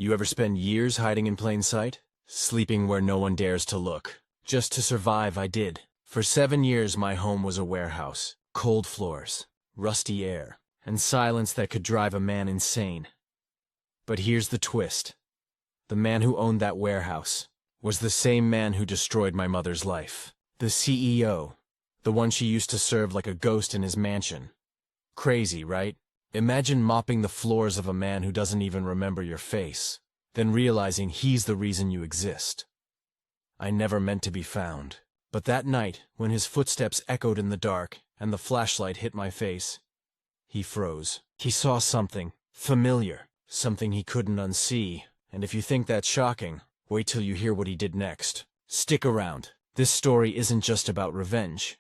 You ever spend years hiding in plain sight? Sleeping where no one dares to look. Just to survive, I did. For 7 years, my home was a warehouse. Cold floors, rusty air, and silence that could drive a man insane. But here's the twist. The man who owned that warehouse was the same man who destroyed my mother's life. The CEO. The one she used to serve like a ghost in his mansion. Crazy, right? Imagine mopping the floors of a man who doesn't even remember your face, then realizing he's the reason you exist. I never meant to be found. But that night, when his footsteps echoed in the dark and the flashlight hit my face, he froze. He saw something familiar, something he couldn't unsee, and if you think that's shocking, wait till you hear what he did next. Stick around. This story isn't just about revenge.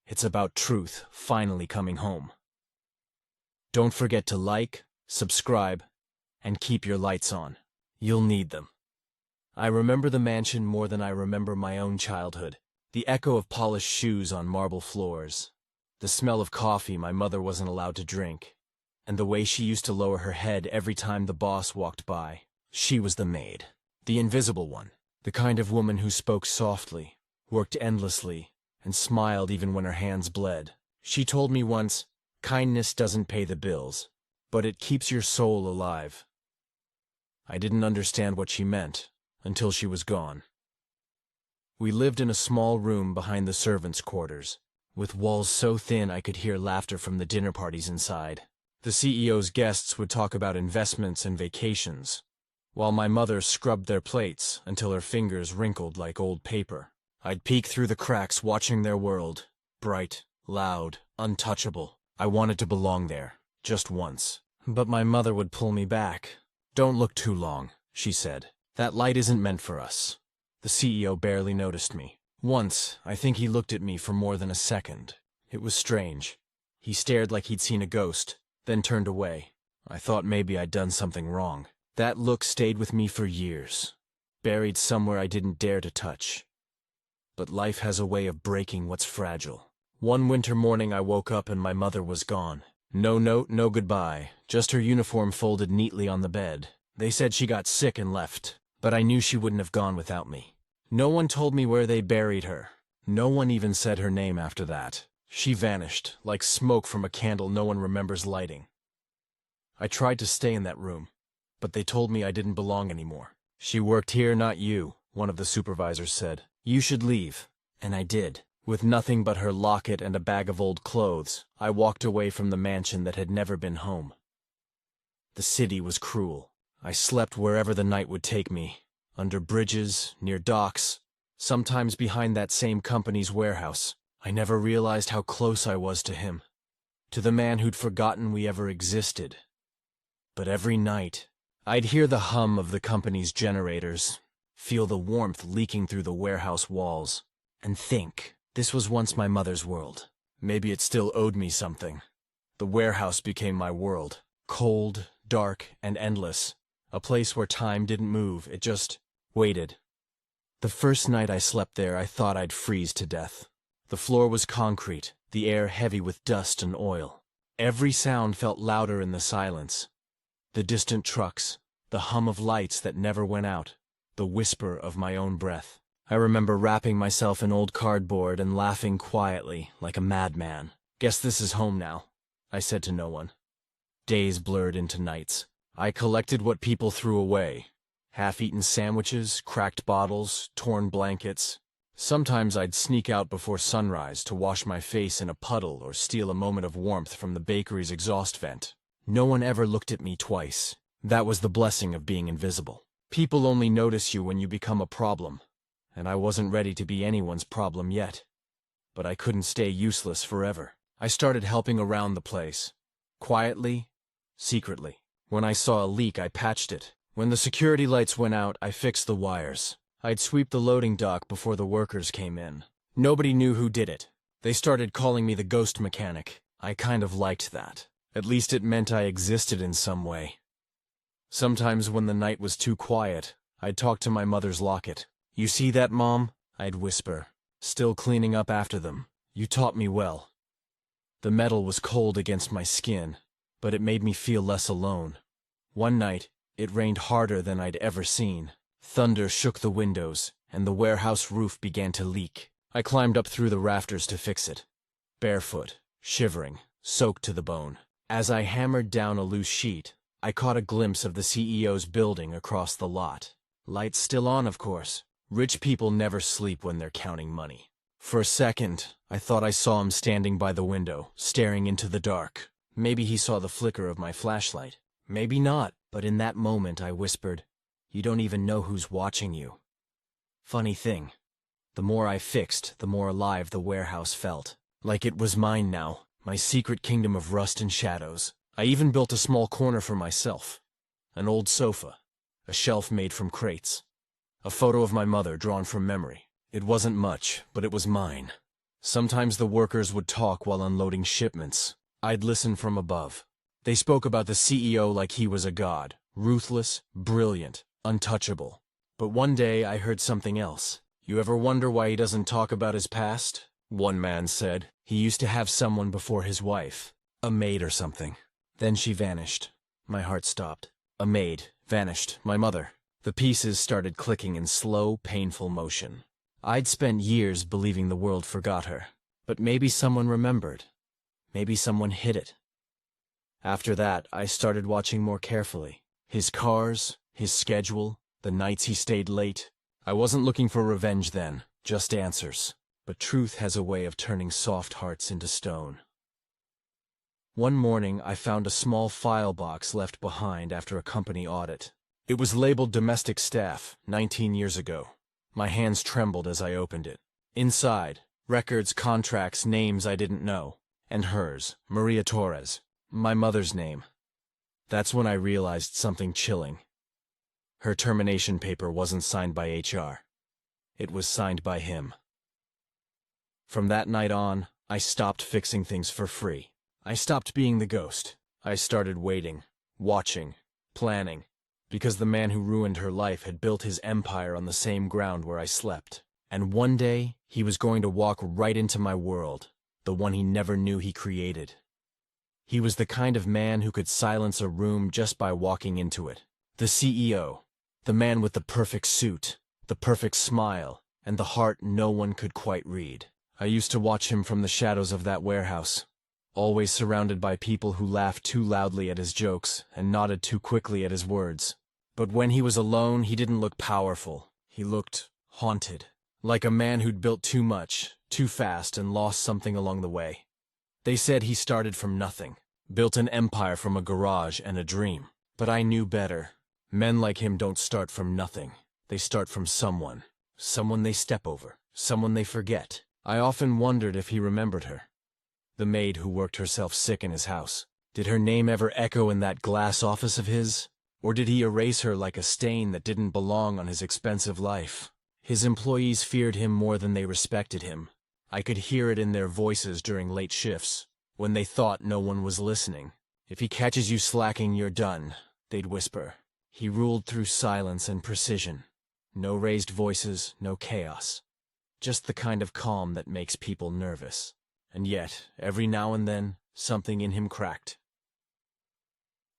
It's about truth finally coming home. Don't forget to like, subscribe, and keep your lights on. You'll need them. I remember the mansion more than I remember my own childhood. The echo of polished shoes on marble floors, the smell of coffee my mother wasn't allowed to drink, and the way she used to lower her head every time the boss walked by. She was the maid, the invisible one, the kind of woman who spoke softly, worked endlessly, and smiled even when her hands bled. She told me once, kindness doesn't pay the bills, but it keeps your soul alive. I didn't understand what she meant until she was gone. We lived in a small room behind the servants' quarters, with walls so thin I could hear laughter from the dinner parties inside. The CEO's guests would talk about investments and vacations, while my mother scrubbed their plates until her fingers wrinkled like old paper. I'd peek through the cracks watching their world, bright, loud, untouchable. I wanted to belong there, just once. But my mother would pull me back. "Don't look too long," she said. "That light isn't meant for us." The CEO barely noticed me. Once, I think he looked at me for more than a second. It was strange. He stared like he'd seen a ghost, then turned away. I thought maybe I'd done something wrong. That look stayed with me for years, buried somewhere I didn't dare to touch. But life has a way of breaking what's fragile. One winter morning I woke up and my mother was gone. No note, no goodbye, just her uniform folded neatly on the bed. They said she got sick and left, but I knew she wouldn't have gone without me. No one told me where they buried her. No one even said her name after that. She vanished, like smoke from a candle no one remembers lighting. I tried to stay in that room, but they told me I didn't belong anymore. "She worked here, not you," one of the supervisors said. "You should leave." And I did. With nothing but her locket and a bag of old clothes, I walked away from the mansion that had never been home. The city was cruel. I slept wherever the night would take me. Under bridges, near docks, sometimes behind that same company's warehouse. I never realized how close I was to him, to the man who'd forgotten we ever existed. But every night, I'd hear the hum of the company's generators, feel the warmth leaking through the warehouse walls, and think, this was once my mother's world. Maybe it still owed me something. The warehouse became my world, cold, dark, and endless, a place where time didn't move, it just waited. The first night I slept there, I thought I'd freeze to death. The floor was concrete, the air heavy with dust and oil. Every sound felt louder in the silence. The distant trucks, the hum of lights that never went out, the whisper of my own breath. I remember wrapping myself in old cardboard and laughing quietly, like a madman. "Guess this is home now," I said to no one. Days blurred into nights. I collected what people threw away. Half-eaten sandwiches, cracked bottles, torn blankets. Sometimes I'd sneak out before sunrise to wash my face in a puddle or steal a moment of warmth from the bakery's exhaust vent. No one ever looked at me twice. That was the blessing of being invisible. People only notice you when you become a problem, and I wasn't ready to be anyone's problem yet. But I couldn't stay useless forever. I started helping around the place. Quietly, secretly. When I saw a leak, I patched it. When the security lights went out, I fixed the wires. I'd sweep the loading dock before the workers came in. Nobody knew who did it. They started calling me the ghost mechanic. I kind of liked that. At least it meant I existed in some way. Sometimes when the night was too quiet, I'd talk to my mother's locket. "You see that, Mom?" I'd whisper, still cleaning up after them. "You taught me well." The metal was cold against my skin, but it made me feel less alone. One night, It rained harder than I'd ever seen. Thunder shook the windows, and the warehouse roof began to leak. I climbed up through the rafters to fix it. Barefoot, shivering, soaked to the bone. As I hammered down a loose sheet, I caught a glimpse of the CEO's building across the lot. Lights still on, of course. Rich people never sleep when they're counting money. For a second, I thought I saw him standing by the window, staring into the dark. Maybe he saw the flicker of my flashlight. Maybe not, but in that moment I whispered, "You don't even know who's watching you." Funny thing, the more I fixed, the more alive the warehouse felt. Like it was mine now, my secret kingdom of rust and shadows. I even built a small corner for myself. An old sofa, a shelf made from crates, a photo of my mother drawn from memory. It wasn't much, but it was mine. Sometimes the workers would talk while unloading shipments. I'd listen from above. They spoke about the CEO like he was a god, ruthless, brilliant, untouchable. But one day I heard something else. "You ever wonder why he doesn't talk about his past?" One man said. "He used to have someone before his wife, a maid or something. Then she vanished." My heart stopped. A maid, vanished, my mother. The pieces started clicking in slow, painful motion. I'd spent years believing the world forgot her. But maybe someone remembered. Maybe someone hid it. After that, I started watching more carefully. His cars, his schedule, the nights he stayed late. I wasn't looking for revenge then, just answers. But truth has a way of turning soft hearts into stone. One morning, I found a small file box left behind after a company audit. It was labeled Domestic Staff, 19 years ago. My hands trembled as I opened it. Inside, records, contracts, names I didn't know. And hers, Maria Torres, my mother's name. That's when I realized something chilling. Her termination paper wasn't signed by HR. It was signed by him. From that night on, I stopped fixing things for free. I stopped being the ghost. I started waiting, watching, planning, because the man who ruined her life had built his empire on the same ground where I slept. And one day, he was going to walk right into my world, the one he never knew he created. He was the kind of man who could silence a room just by walking into it. The CEO, the man with the perfect suit, the perfect smile, and the heart no one could quite read. I used to watch him from the shadows of that warehouse, always surrounded by people who laughed too loudly at his jokes and nodded too quickly at his words. But when he was alone, he didn't look powerful. He looked haunted, like a man who'd built too much, too fast, and lost something along the way. They said he started from nothing, built an empire from a garage and a dream. But I knew better. Men like him don't start from nothing. They start from someone. Someone they step over. Someone they forget. I often wondered if he remembered her. The maid who worked herself sick in his house. Did her name ever echo in that glass office of his? Or did he erase her like a stain that didn't belong on his expensive life? His employees feared him more than they respected him. I could hear it in their voices during late shifts, when they thought no one was listening. "If he catches you slacking, you're done," they'd whisper. He ruled through silence and precision. No raised voices, no chaos. Just the kind of calm that makes people nervous. And yet, every now and then, something in him cracked.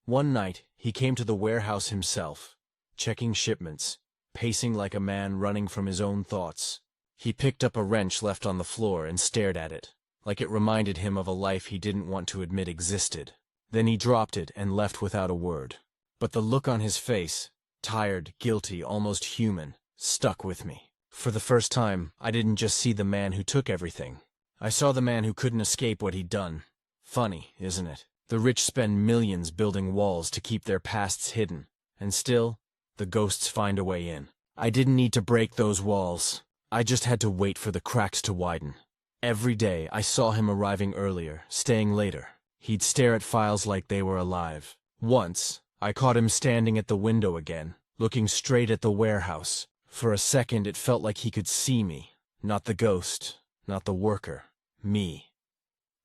One night, he came to the warehouse himself, checking shipments, pacing like a man running from his own thoughts. He picked up a wrench left on the floor and stared at it, like it reminded him of a life he didn't want to admit existed. Then he dropped it and left without a word. But the look on his face, tired, guilty, almost human, stuck with me. For the first time, I didn't just see the man who took everything. I saw the man who couldn't escape what he'd done. Funny, isn't it? The rich spend millions building walls to keep their pasts hidden, and still, the ghosts find a way in. I didn't need to break those walls. I just had to wait for the cracks to widen. Every day, I saw him arriving earlier, staying later. He'd stare at files like they were alive. Once, I caught him standing at the window again, looking straight at the warehouse. For a second, it felt like he could see me. Not the ghost, not the worker. Me.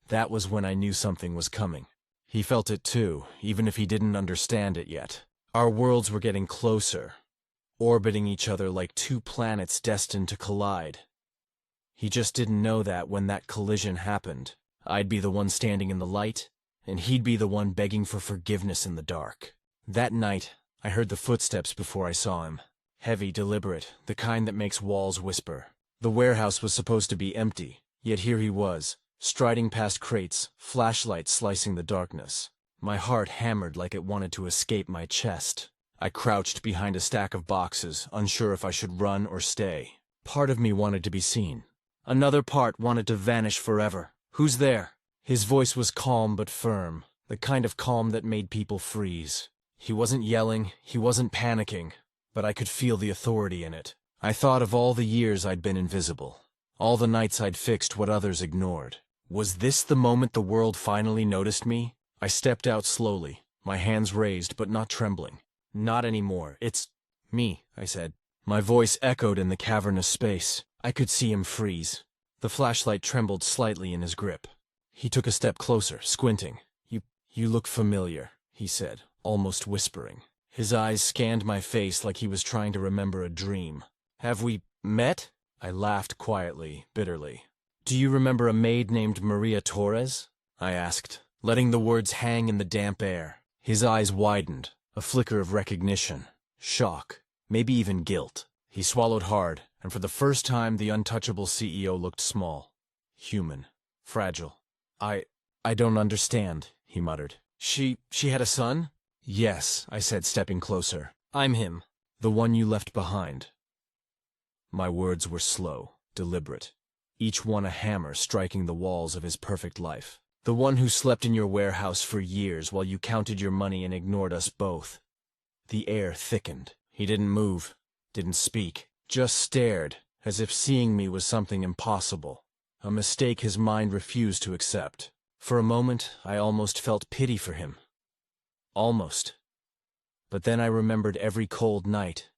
That was when I knew something was coming. He felt it too, even if he didn't understand it yet. Our worlds were getting closer, orbiting each other like two planets destined to collide. He just didn't know that when that collision happened, I'd be the one standing in the light, and he'd be the one begging for forgiveness in the dark. That night, I heard the footsteps before I saw him. Heavy, deliberate, the kind that makes walls whisper. The warehouse was supposed to be empty, yet here he was, striding past crates, flashlight slicing the darkness. My heart hammered like it wanted to escape my chest. I crouched behind a stack of boxes, unsure if I should run or stay. Part of me wanted to be seen. Another part wanted to vanish forever. "Who's there?" His voice was calm but firm, the kind of calm that made people freeze. He wasn't yelling, he wasn't panicking, but I could feel the authority in it. I thought of all the years I'd been invisible, all the nights I'd fixed what others ignored. Was this the moment the world finally noticed me? I stepped out slowly, my hands raised but not trembling. "Not anymore, it's me," I said. My voice echoed in the cavernous space. I could see him freeze. The flashlight trembled slightly in his grip. He took a step closer, squinting. You look familiar," he said, almost whispering. His eyes scanned my face like he was trying to remember a dream. "Have we met?" I laughed quietly, bitterly. "Do you remember a maid named Maria Torres?" I asked, letting the words hang in the damp air. His eyes widened, a flicker of recognition, shock, maybe even guilt. He swallowed hard, and for the first time the untouchable CEO looked small, human, fragile. I don't understand," he muttered. She had a son?" "Yes," I said, stepping closer. "I'm him, the one you left behind." My words were slow, deliberate, each one a hammer striking the walls of his perfect life. "The one who slept in your warehouse for years while you counted your money and ignored us both." The air thickened. He didn't move, didn't speak, just stared, as if seeing me was something impossible, a mistake his mind refused to accept. For a moment, I almost felt pity for him. Almost. But then I remembered every cold night,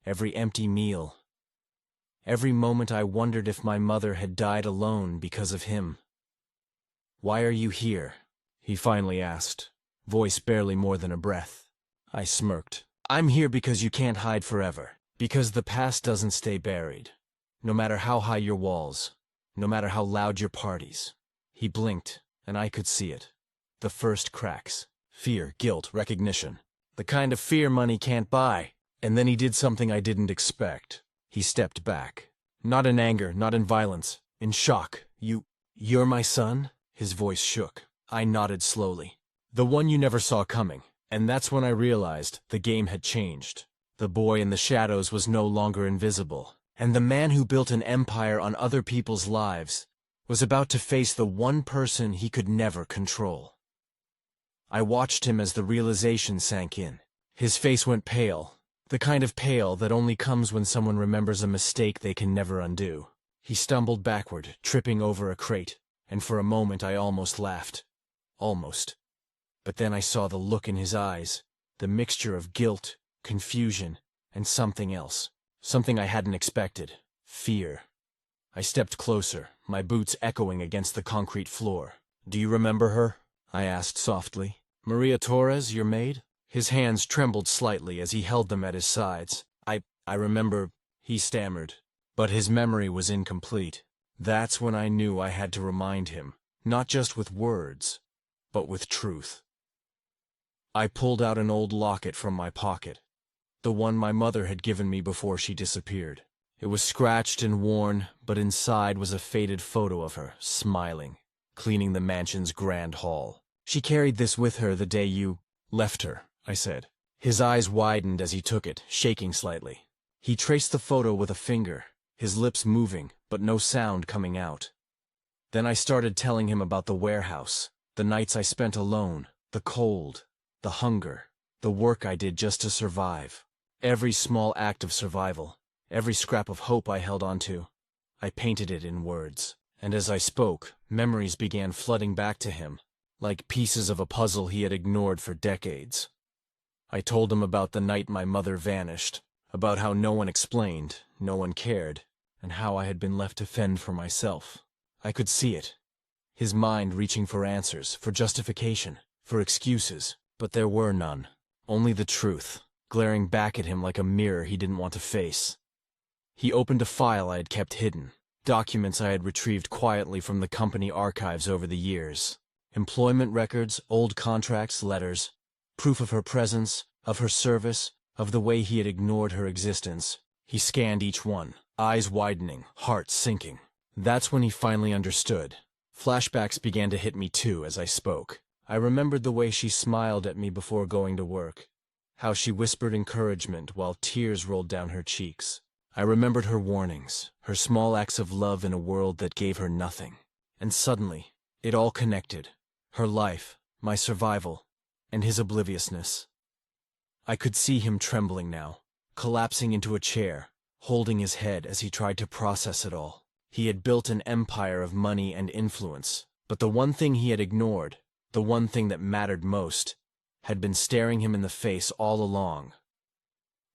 every empty meal, every moment I wondered if my mother had died alone because of him. "Why are you here?" he finally asked, voice barely more than a breath. I smirked. "I'm here because you can't hide forever, because the past doesn't stay buried, no matter how high your walls, no matter how loud your parties." He blinked, and I could see it. The first cracks. Fear, guilt, recognition. The kind of fear money can't buy. And then he did something I didn't expect. He stepped back. Not in anger, not in violence. In shock. You're my son?" His voice shook. I nodded slowly. "The one you never saw coming." And that's when I realized the game had changed. The boy in the shadows was no longer invisible. And the man who built an empire on other people's lives was about to face the one person he could never control. I watched him as the realization sank in. His face went pale, the kind of pale that only comes when someone remembers a mistake they can never undo. He stumbled backward, tripping over a crate, and for a moment I almost laughed. Almost. But then I saw the look in his eyes, the mixture of guilt, confusion, and something else. Something I hadn't expected. Fear. I stepped closer, my boots echoing against the concrete floor. "Do you remember her?" I asked softly. "Maria Torres, your maid?" His hands trembled slightly as he held them at his sides. I remember," he stammered. But his memory was incomplete. That's when I knew I had to remind him, not just with words, but with truth. I pulled out an old locket from my pocket, the one my mother had given me before she disappeared. It was scratched and worn, but inside was a faded photo of her, smiling, cleaning the mansion's grand hall. "She carried this with her the day you left her," I said. His eyes widened as he took it, shaking slightly. He traced the photo with a finger, his lips moving, but no sound coming out. Then I started telling him about the warehouse, the nights I spent alone, the cold, the hunger, the work I did just to survive. Every small act of survival. Every scrap of hope I held onto. I painted it in words. And as I spoke, memories began flooding back to him, like pieces of a puzzle he had ignored for decades. I told him about the night my mother vanished, about how no one explained, no one cared, and how I had been left to fend for myself. I could see it. His mind reaching for answers, for justification, for excuses, but there were none. Only the truth, glaring back at him like a mirror he didn't want to face. He opened a file I had kept hidden, documents I had retrieved quietly from the company archives over the years. Employment records, old contracts, letters, proof of her presence, of her service, of the way he had ignored her existence. He scanned each one, eyes widening, heart sinking. That's when he finally understood. Flashbacks began to hit me too as I spoke. I remembered the way she smiled at me before going to work, how she whispered encouragement while tears rolled down her cheeks. I remembered her warnings, her small acts of love in a world that gave her nothing. And suddenly, it all connected. Her life, my survival, and his obliviousness. I could see him trembling now, collapsing into a chair, holding his head as he tried to process it all. He had built an empire of money and influence, but the one thing he had ignored, the one thing that mattered most, had been staring him in the face all along.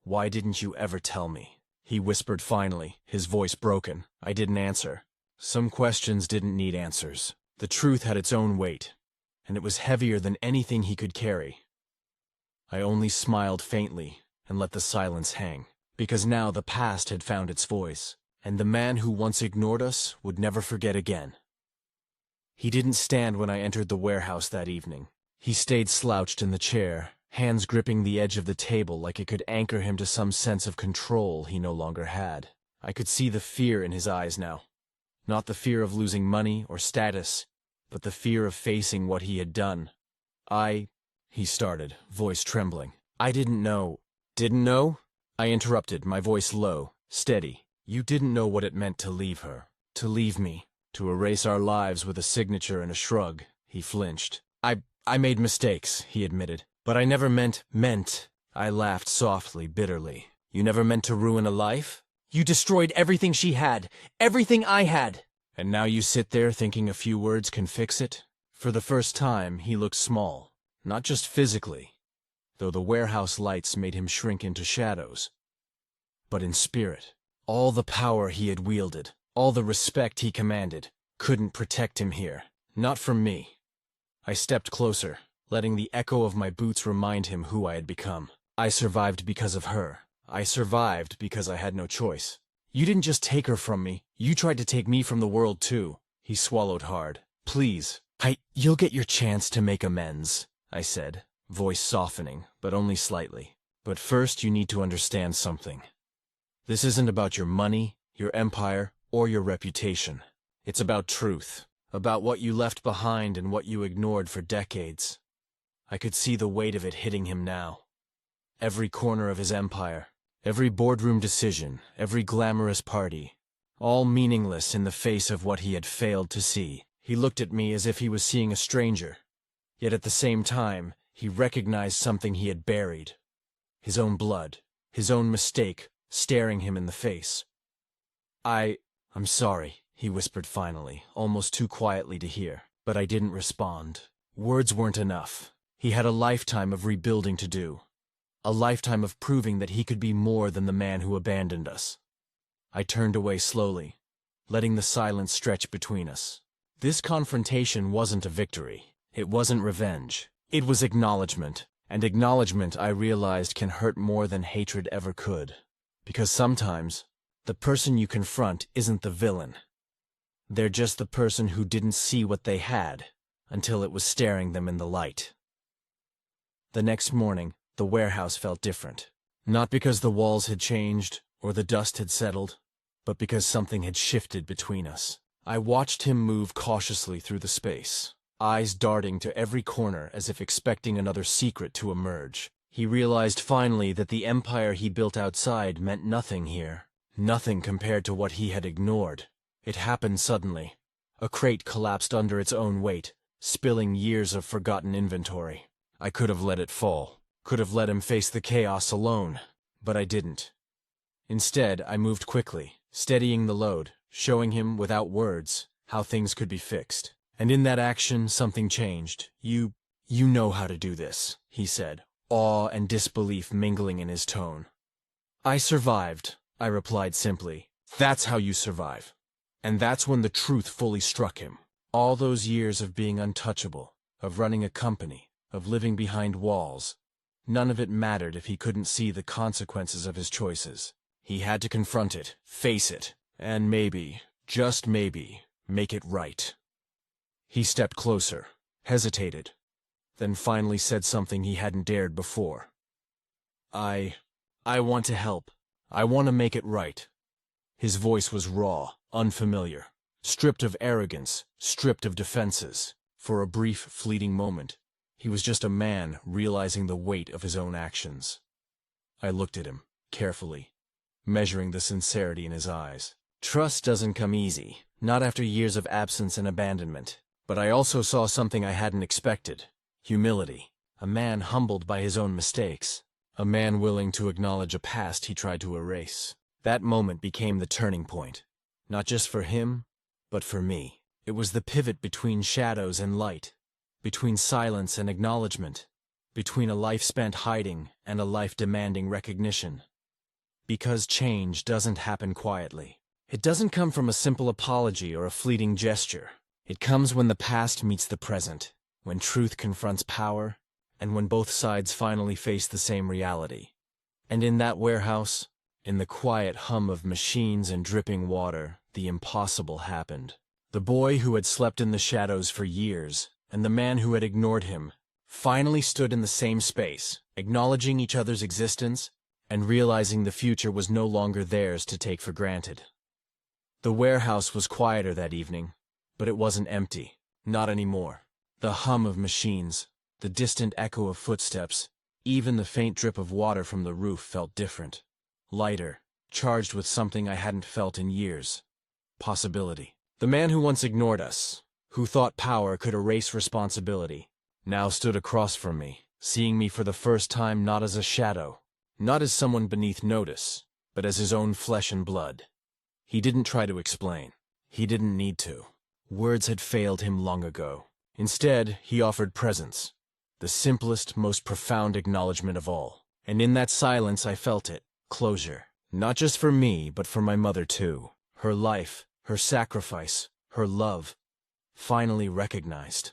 "Why didn't you ever tell me?" he whispered finally, his voice broken. I didn't answer. Some questions didn't need answers. The truth had its own weight, and it was heavier than anything he could carry. I only smiled faintly and let the silence hang, because now the past had found its voice, and the man who once ignored us would never forget again. He didn't stand when I entered the warehouse that evening. He stayed slouched in the chair, hands gripping the edge of the table like it could anchor him to some sense of control he no longer had. I could see the fear in his eyes now. Not the fear of losing money or status, but the fear of facing what he had done. He started, voice trembling. "I didn't know." "Didn't know?" I interrupted, my voice low, steady. "You didn't know what it meant to leave her, to leave me, to erase our lives with a signature and a shrug." He flinched. I made mistakes," he admitted. "But I never meant." I laughed softly, bitterly. "You never meant to ruin a life? You destroyed everything she had, everything I had. And now you sit there thinking a few words can fix it?" For the first time, he looked small, not just physically, though the warehouse lights made him shrink into shadows, but in spirit. All the power he had wielded, all the respect he commanded, couldn't protect him here. Not from me. I stepped closer, letting the echo of my boots remind him who I had become. I survived because of her. I survived because I had no choice. "You didn't just take her from me, you tried to take me from the world too." He swallowed hard. "Please, you'll get your chance to make amends," I said, voice softening, but only slightly. "But first you need to understand something. This isn't about your money, your empire, or your reputation. It's about truth, about what you left behind and what you ignored for decades." I could see the weight of it hitting him now. Every corner of his empire, every boardroom decision, every glamorous party, all meaningless in the face of what he had failed to see. He looked at me as if he was seeing a stranger, yet at the same time, he recognized something he had buried. His own blood, his own mistake, staring him in the face. I'm sorry," he whispered finally, almost too quietly to hear. But I didn't respond. Words weren't enough. He had a lifetime of rebuilding to do. A lifetime of proving that he could be more than the man who abandoned us. I turned away slowly, letting the silence stretch between us. This confrontation wasn't a victory. It wasn't revenge. It was acknowledgement. And acknowledgement, I realized, can hurt more than hatred ever could. Because sometimes, the person you confront isn't the villain. They're just the person who didn't see what they had until it was staring them in the light. The next morning, the warehouse felt different. Not because the walls had changed or the dust had settled, but because something had shifted between us. I watched him move cautiously through the space, eyes darting to every corner as if expecting another secret to emerge. He realized finally that the empire he built outside meant nothing here. Nothing compared to what he had ignored. It happened suddenly. A crate collapsed under its own weight, spilling years of forgotten inventory. I could have let it fall, could have let him face the chaos alone, but I didn't. Instead, I moved quickly, steadying the load, showing him, without words, how things could be fixed. And in that action, something changed. You know how to do this," he said, awe and disbelief mingling in his tone. "I survived," I replied simply. "That's how you survive." And that's when the truth fully struck him. All those years of being untouchable, of running a company, of living behind walls, none of it mattered if he couldn't see the consequences of his choices. He had to confront it, face it, and maybe, just maybe, make it right. He stepped closer, hesitated, then finally said something he hadn't dared before. I want to help. I want to make it right." His voice was raw, unfamiliar, stripped of arrogance, stripped of defenses. For a brief, fleeting moment, he was just a man realizing the weight of his own actions. I looked at him, carefully, measuring the sincerity in his eyes. Trust doesn't come easy, not after years of absence and abandonment. But I also saw something I hadn't expected. Humility. A man humbled by his own mistakes. A man willing to acknowledge a past he tried to erase. That moment became the turning point. Not just for him, but for me. It was the pivot between shadows and light. Between silence and acknowledgement. Between a life spent hiding and a life demanding recognition. Because change doesn't happen quietly. It doesn't come from a simple apology or a fleeting gesture. It comes when the past meets the present, when truth confronts power, and when both sides finally face the same reality. And in that warehouse, in the quiet hum of machines and dripping water, the impossible happened. The boy who had slept in the shadows for years, and the man who had ignored him, finally stood in the same space, acknowledging each other's existence, and realizing the future was no longer theirs to take for granted. The warehouse was quieter that evening, but it wasn't empty. Not anymore. The hum of machines, the distant echo of footsteps, even the faint drip of water from the roof felt different. Lighter, charged with something I hadn't felt in years. Possibility. The man who once ignored us, who thought power could erase responsibility, now stood across from me, seeing me for the first time not as a shadow, not as someone beneath notice, but as his own flesh and blood. He didn't try to explain. He didn't need to. Words had failed him long ago. Instead, he offered presence, the simplest, most profound acknowledgement of all. And in that silence I felt it, closure. Not just for me, but for my mother too. Her life, her sacrifice, her love, finally recognized.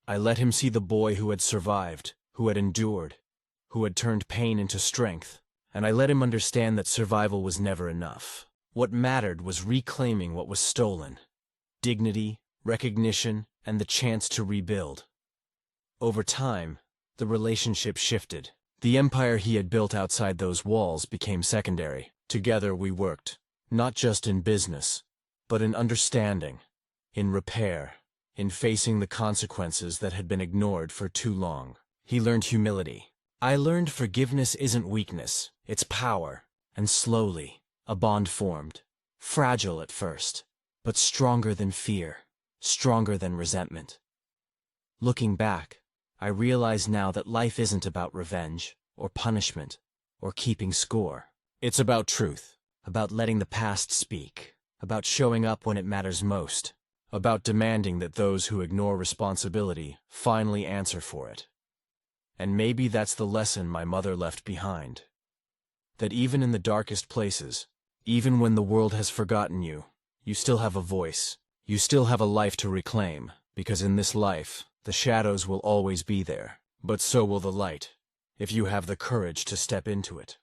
I let him see the boy who had survived, who had endured, who had turned pain into strength, and I let him understand that survival was never enough. What mattered was reclaiming what was stolen. Dignity, recognition, and the chance to rebuild. Over time, the relationship shifted. The empire he had built outside those walls became secondary. Together we worked, not just in business, but in understanding, in repair, in facing the consequences that had been ignored for too long. He learned humility. I learned forgiveness isn't weakness, it's power. And slowly, a bond formed. Fragile at first, but stronger than fear, stronger than resentment. Looking back, I realize now that life isn't about revenge, or punishment, or keeping score. It's about truth, about letting the past speak, about showing up when it matters most, about demanding that those who ignore responsibility finally answer for it. And maybe that's the lesson my mother left behind. That even in the darkest places, even when the world has forgotten you, you still have a voice. You still have a life to reclaim, because in this life, the shadows will always be there, but so will the light, if you have the courage to step into it.